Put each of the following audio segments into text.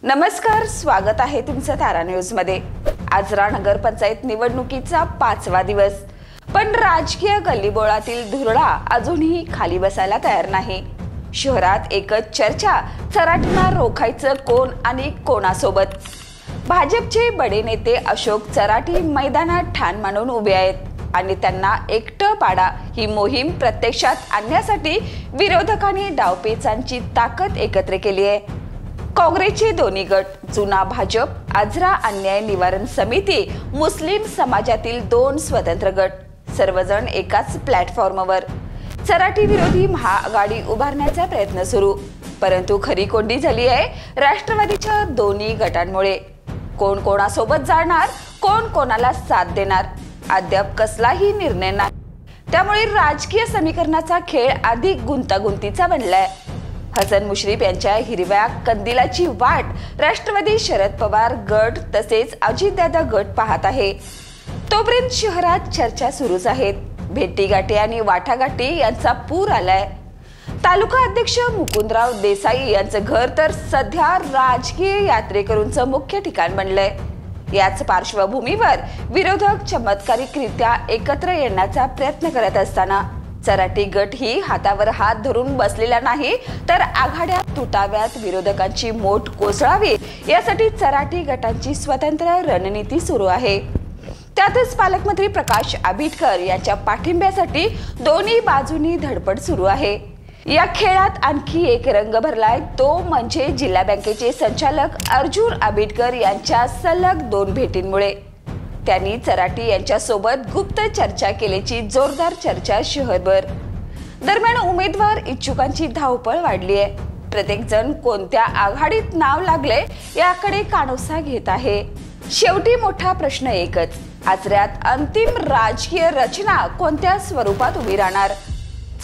नमस्कार, स्वागत आहे तुमचं तारा न्यूज मध्ये। आजरा नगरपंचायत निवडणुकीचा 5वा दिवस, पण राजकीय गल्लीबोळातील धुरळा अजूनही खाली बसायला तयार नाही। शहरात एकच चर्चा, चराटींना रोखायचं कोण आणि कोणासोबत। भाजपचे बडे नेते अशोक चराटी मैदानात ठाण मांडून उभे आहेत आणि त्यांना एकटं पाडा ही मोहीम प्रत्यक्षात आणण्यासाठी विरोधकांनी डावपेचांची ताकद एकत्र केली आहे। काँग्रेसचे दोन्ही गट, जुना भाजप आजरा अन्याय निवारण समिती, मुस्लिम समाजातील 2 स्वतंत्र गट, सर्वजण एकाच प्लॅटफॉर्मवर चराटी विरोधी महाआघाडी उभारण्याचा प्रयत्न सुरू। परंतु खरी कोंडी झाली आहे राष्ट्रवादीच्या दोन्ही गटांमुळे। कोण कोणासोबत जाणार, कोण कोणाला साथ देणार, अद्याप कसलाही निर्णय नाही। त्यामुळे राजकीय समीकरणाचा खेळ अधिक गुंतागुंतीचा बनलाय। हसन मुश्रीफ यांच्या हिरव्या कंदिलाची वाट राष्ट्रवादी शरद पवार गट तसेच अजितदादा गट पाहत आहे। तोपर्यंत शहरात चर्चा सुरूच आहेत। भेटीगाठी आणि वाटाघाटी यांचा पूर आलाय। तालुका अध्यक्ष मुकुंदराव देसाई यांचं घर तर सध्या राजकीय यात्रेकरूंचं मुख्य ठिकाण बनलंय। याच पार्श्वभूमीवर विरोधक चमत्कारिकरित्या एकत्र येण्याचा प्रयत्न करत असताना चराटी गट ही हातावर हात धरून बसलेला नाही, तर आघाड्या तुटाव्यात, विरोधकांची मोठ कोसळावी यासाठी चराटी गटांची स्वतंत्र रणनीती सुरू आहे। त्यातच पालकमंत्री प्रकाश आंबेडकर यांच्या पाठिंब्यासाठी दोन्ही बाजूंनी धडपड सुरू आहे। या खेळात आणखी एक रंग भरलाय, तो म्हणजे जिल्हा बँकेचे संचालक अर्जुन आंबेडकर यांच्या सलग 2 भेटींमुळे। त्यांनी चराटी यांच्या सोबत गुप्त चर्चा केल्याची जोरदार चर्चा शहरभर। दरम्यान उमेदवार इच्छुकांची धावपळ वाढली आहे। प्रत्येक जण कोणत्या आघाडीत नाव लागले याकडे कानोसा घेत आहे। शेवटी मोठा प्रश्न एकच, आजऱ्यात अंतिम राजकीय रचना कोणत्या स्वरूपात उभी राहणार?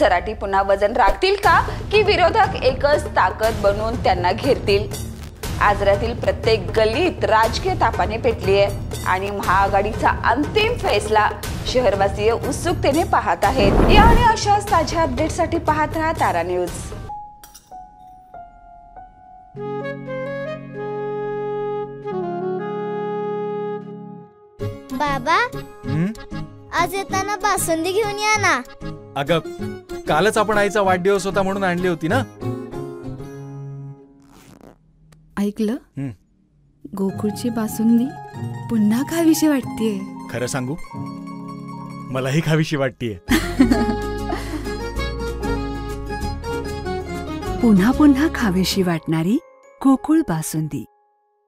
चराटी पुन्हा वजन राखतील का, की विरोधक एकच ताकद बनवून त्यांना घेरतील? आजऱ्यातील प्रत्येक गल्लीत राजकीय तापाने पेटली आहे आणि महाआघाडीचा अंतिम फैसला शहरवासीय उत्सुकतेने पाहत आहेत। या आणि अशाच ताज्या अपडेटसाठी पाहत राहा तारा न्यूज। बाबा, आज येताना बासुंदी घेऊन या ना। अगं, कालच आपण आईचा वाढदिवस होता म्हणून आणली होती ना। ऐकलं, गोकुळची बासुंदी पुन्हा खावीशी वाटतेय। खरं सांगू, मलाही खावीशी वाटतेय। पुन्हा पुन्हा खावीशी वाटणारी गोकुळ बासुंदी।